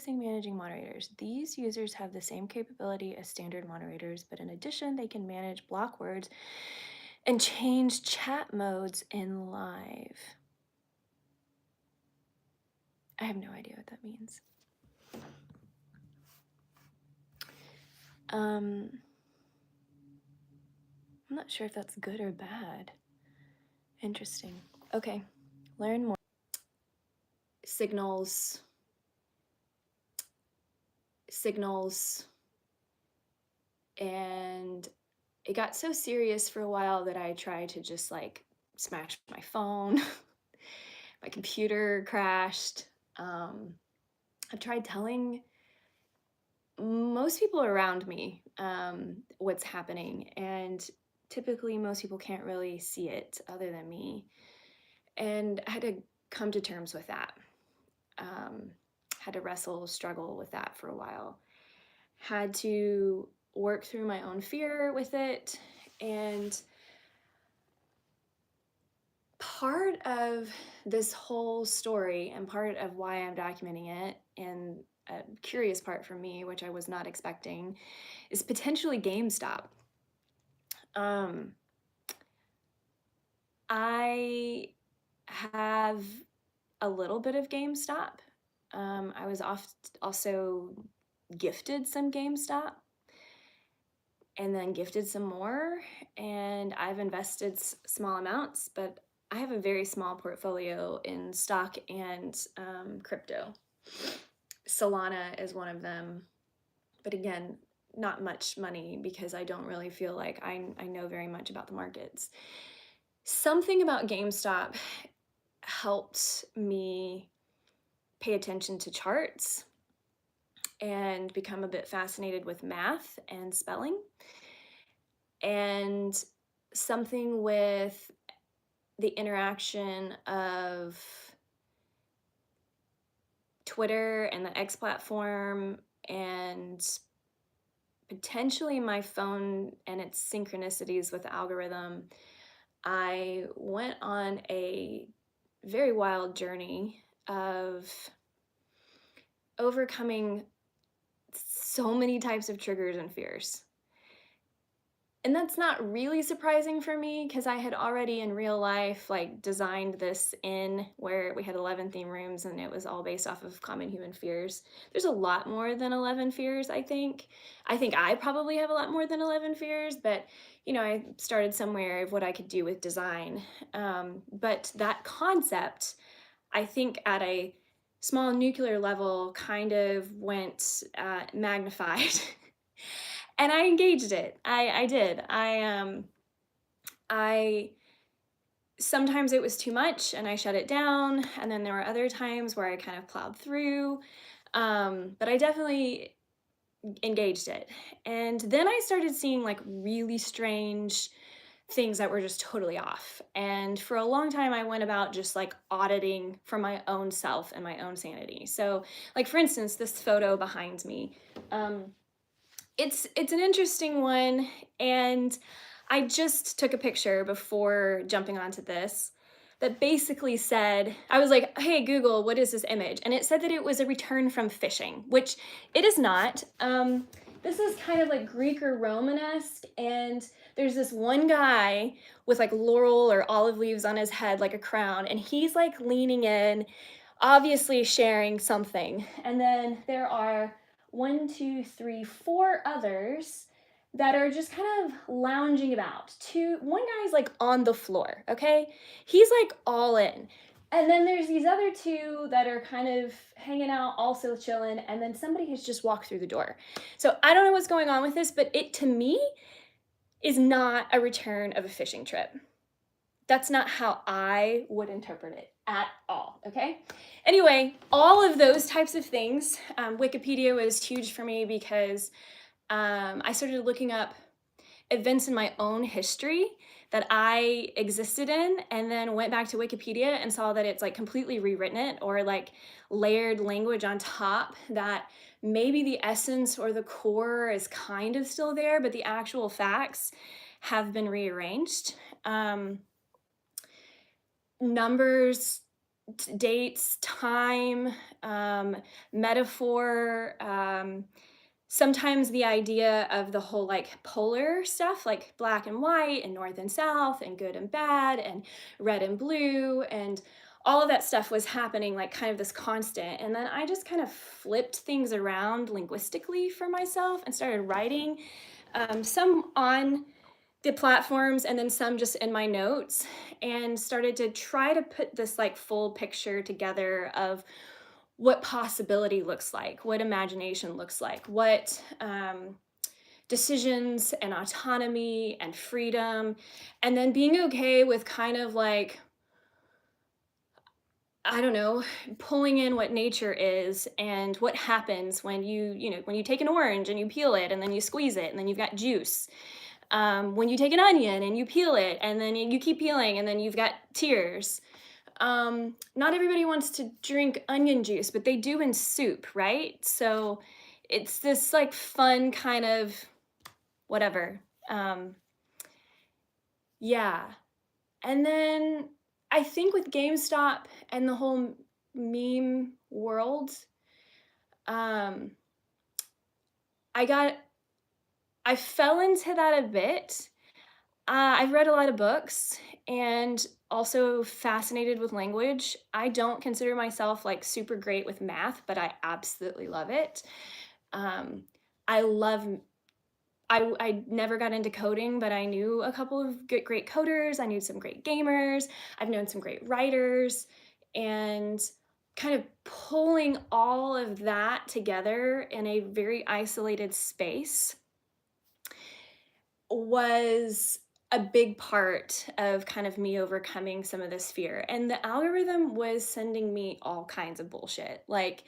practicing managing moderators. These users have the same capability as standard moderators, but in addition, they can manage block words and change chat modes in live. I have no idea what that means. I'm not sure if that's good or bad. Interesting. Okay, learn more. Signals, and it got so serious for a while that I tried to just like smash my phone. My computer crashed. I've tried telling most people around me what's happening, and typically most people can't really see it other than me. And I had to come to terms with that. Had to struggle with that for a while. Had to work through my own fear with it. And part of this whole story and part of why I'm documenting it, and a curious part for me, which I was not expecting, is potentially GameStop. I have a little bit of GameStop. I was also gifted some GameStop and then gifted some more, and I've invested small amounts, but I have a very small portfolio in stock and crypto. Solana is one of them, but again, not much money because I don't really feel like I know very much about the markets. Something about GameStop helped me pay attention to charts and become a bit fascinated with math and spelling. And something with the interaction of Twitter and the X platform, and potentially my phone and its synchronicities with the algorithm, I went on a very wild journey of overcoming so many types of triggers and fears. And that's not really surprising for me because I had already in real life like designed this inn where we had 11 theme rooms and it was all based off of common human fears. There's a lot more than 11 fears, I think. I think I probably have a lot more than 11 fears, but you know, I started somewhere of what I could do with design. But that concept, I think at a small nuclear level kind of went magnified. And I engaged it. I did. I sometimes it was too much and I shut it down, and then there were other times where I kind of plowed through. But I definitely engaged it. And then I started seeing like really strange things that were just totally off. And for a long time, I went about just like auditing for my own self and my own sanity. So, like for instance, this photo behind me. It's an interesting one, and I just took a picture before jumping onto this that basically said, I was like, hey Google, what is this image? And it said that it was a return from fishing, which it is not. This is kind of like Greek or Romanesque, and there's this one guy with like laurel or olive leaves on his head like a crown, and he's like leaning in, obviously sharing something. And then there are 4 others that are just kind of lounging about. One guy's like on the floor, okay? He's like all in. And then there's these other 2 that are kind of hanging out, also chilling, and then somebody has just walked through the door. So I don't know what's going on with this, but it to me is not a return of a fishing trip. That's not how I would interpret it at all, okay? Anyway, all of those types of things, Wikipedia was huge for me because I started looking up events in my own history that I existed in, and then went back to Wikipedia and saw that it's like completely rewritten it, or like layered language on top that maybe the essence or the core is kind of still there, but the actual facts have been rearranged. Numbers dates, time, metaphor, sometimes the idea of the whole like polar stuff, like black and white, and north and south, and good and bad, and red and blue, and all of that stuff was happening like kind of this constant. And then I just kind of flipped things around linguistically for myself and started writing, some on the platforms and then some just in my notes, and started to try to put this like full picture together of what possibility looks like, what imagination looks like, what decisions and autonomy and freedom, and then being okay with kind of like, I don't know, pulling in what nature is and what happens when when you take an orange and you peel it and then you squeeze it and then you've got juice. When you take an onion and you peel it and then you keep peeling and then you've got tears. Not everybody wants to drink onion juice, but they do in soup, right? So it's this like fun kind of whatever. Um, yeah. And then I think with GameStop and the whole meme world, um, I got I fell into that a bit. I've read a lot of books and also fascinated with language. I don't consider myself like super great with math, but I absolutely love it. Um, I love I never got into coding, but I knew a couple of great coders. I knew some great gamers. I've known some great writers, and kind of pulling all of that together in a very isolated space was a big part of kind of me overcoming some of this fear. And the algorithm was sending me all kinds of bullshit, like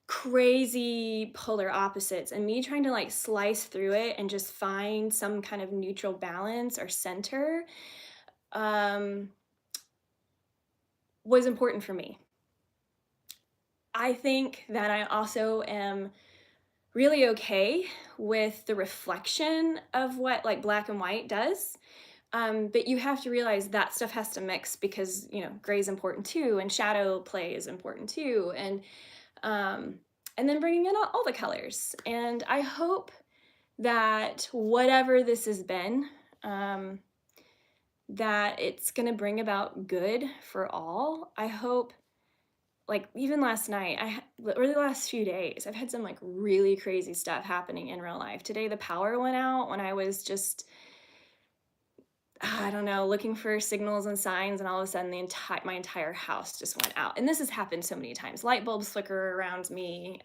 crazy polar opposites, and me trying to like slice through it and just find some kind of neutral balance or center, um, was important for me. I think that I also am really okay with the reflection of what like black and white does. But you have to realize that stuff has to mix because gray is important too, and shadow play is important too, um, and then bringing in all the colors. And I hope that whatever this has been, um, that it's going to bring about good for all. I hope, like even last night, or the last few days, I've had some like really crazy stuff happening in real life. Today, the power went out when I was just, I don't know, looking for signals and signs, and all of a sudden my entire house just went out. And this has happened so many times. Light bulbs flicker around me,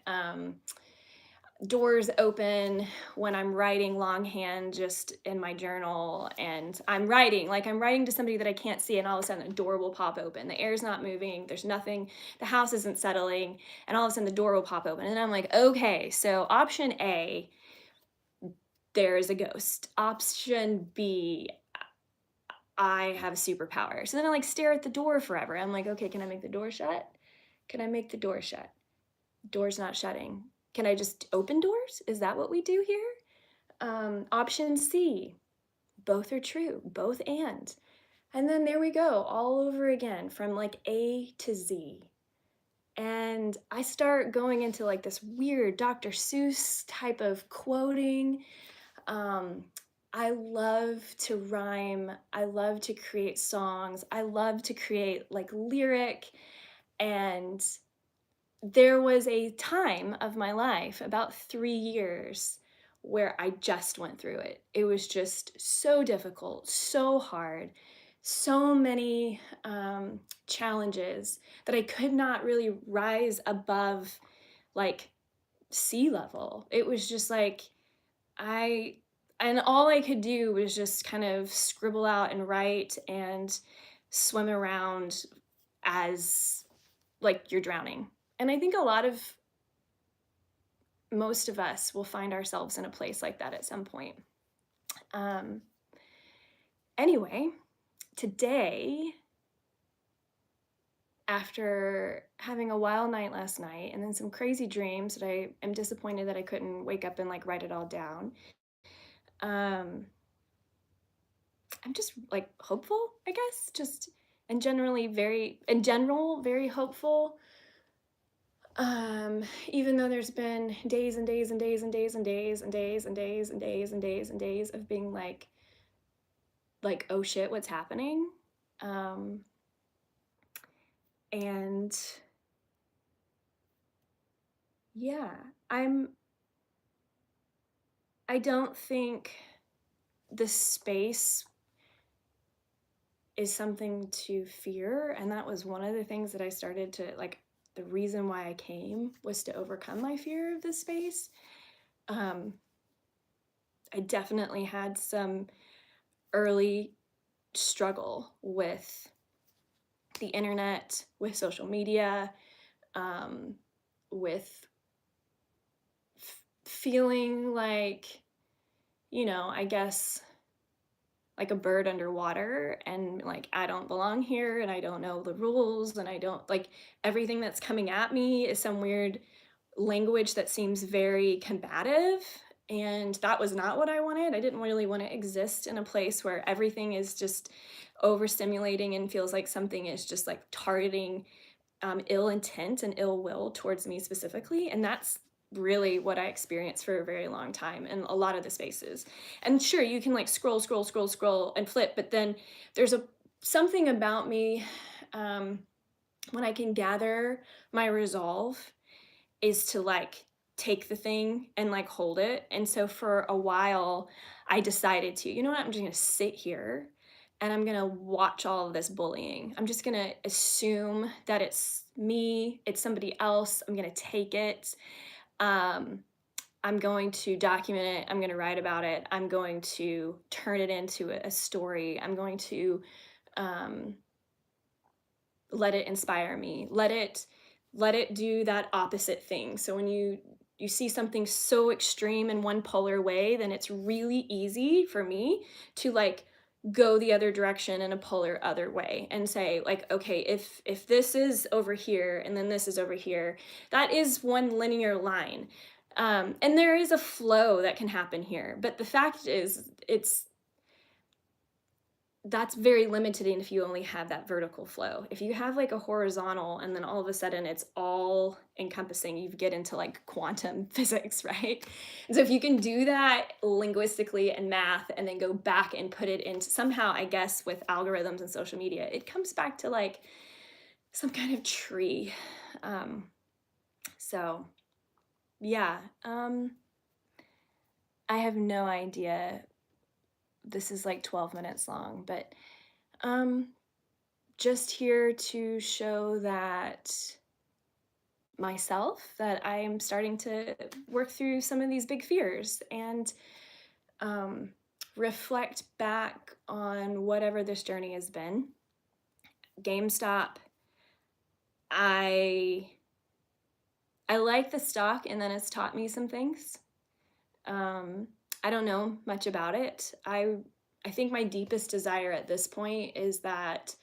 doors open when I'm writing longhand just in my journal, and I'm writing to somebody that I can't see, and all of a sudden a door will pop open. The air's not moving, there's nothing, the house isn't settling, and all of a sudden the door will pop open. And I'm like, okay, so option A, there's a ghost. Option B, I have a superpower. So then I like stare at the door forever. I'm like, okay, can I make the door shut? Can I make the door shut? Door's not shutting. Can I just open doors? Is that what we do here? Option C, both are true, both and. And then there we go, all over again from like A to Z. And I start going into like this weird Dr. Seuss type of quoting. Um, I love to rhyme. I love to create songs. I love to create like lyric. And there was a time of my life, about 3 years, where I just went through it. It was just so difficult, so hard, so many challenges that I could not really rise above like sea level. It was just like, and all I could do was just kind of scribble out and write and swim around as like you're drowning. And I think most of us will find ourselves in a place like that at some point. Um, anyway, today, after having a wild night last night and then some crazy dreams that I am disappointed that I couldn't wake up and like write it all down, um, I'm just like hopeful, I guess, just and generally very in general, very hopeful. Even though there's been days and days and days and days and days and days and days and days and days and days of being like, "Oh shit, what's happening?" Um, and yeah, I'm I don't think the space is something to fear, and that was one of the things that I started to like the reason why I came was to overcome my fear of this space. Um, I definitely had some early struggle with the internet, with social media, um, with feeling like, I guess like a bird underwater and like I don't belong here and I don't know the rules and I don't like everything that's coming at me is some weird language that seems very combative. And that was not what I wanted. I didn't really want to exist in a place where everything is just overstimulating and feels like something is just like targeting ill intent and ill will towards me specifically. And that's really what I experienced for a very long time in a lot of the spaces. And sure, you can like scroll, scroll, scroll, scroll and flip, but then there's a something about me um, when I can gather my resolve is to like take the thing and like hold it. And so for a while, I decided to, you know what, I'm just gonna sit here and I'm gonna watch all of this bullying. I'm just gonna assume that it's me, it's somebody else. I'm gonna take it. Um, I'm going to document it. I'm going to write about it. I'm going to turn it into a story. I'm going to um, let it inspire me. Let it do that opposite thing. So when you see something so extreme in one polar way, then it's really easy for me to like go the other direction in a polar other way and say like okay, if this is over here and then this is over here, that is one linear line. And there is a flow that can happen here, but the fact is that's very limiting if you only have that vertical flow. If you have like a horizontal and then all of a sudden it's all encompassing, you get into like quantum physics, right? And so if you can do that linguistically and math and then go back and put it into somehow, I guess, with algorithms and social media, it comes back to like some kind of tree. Um, so yeah, I have no idea. This is like 12 minutes long, but um, just here to show that myself that I am starting to work through some of these big fears and um, reflect back on whatever this journey has been. GameStop, I I like the stock, and then it's taught me some things. Um, I don't know much about it. I think my deepest desire at this point is that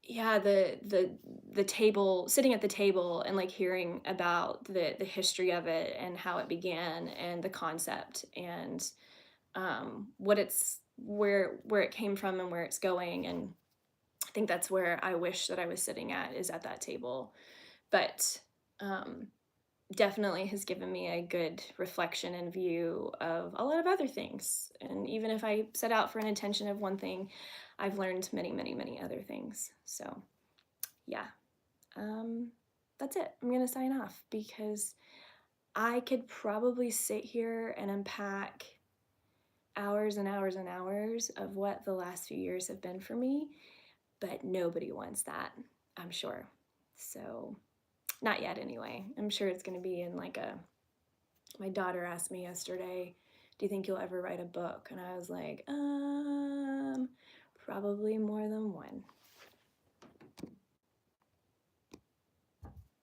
yeah, the table, sitting at the table and like hearing about the history of it and how it began and the concept and what it's where it came from and where it's going. And I think that's where I wish that I was sitting at, is at that table. But um definitely has given me a good reflection and view of a lot of other things. And even if I set out for an intention of one thing, I've learned many, many, many other things. So, yeah, um, that's it. I'm going to sign off because I could probably sit here and unpack hours and hours and hours of what the last few years have been for me, but nobody wants that, I'm sure. So, not yet anyway. I'm sure it's going to be in like a my daughter asked me yesterday, "Do you think you'll ever write a book?" And I was like, probably more than one."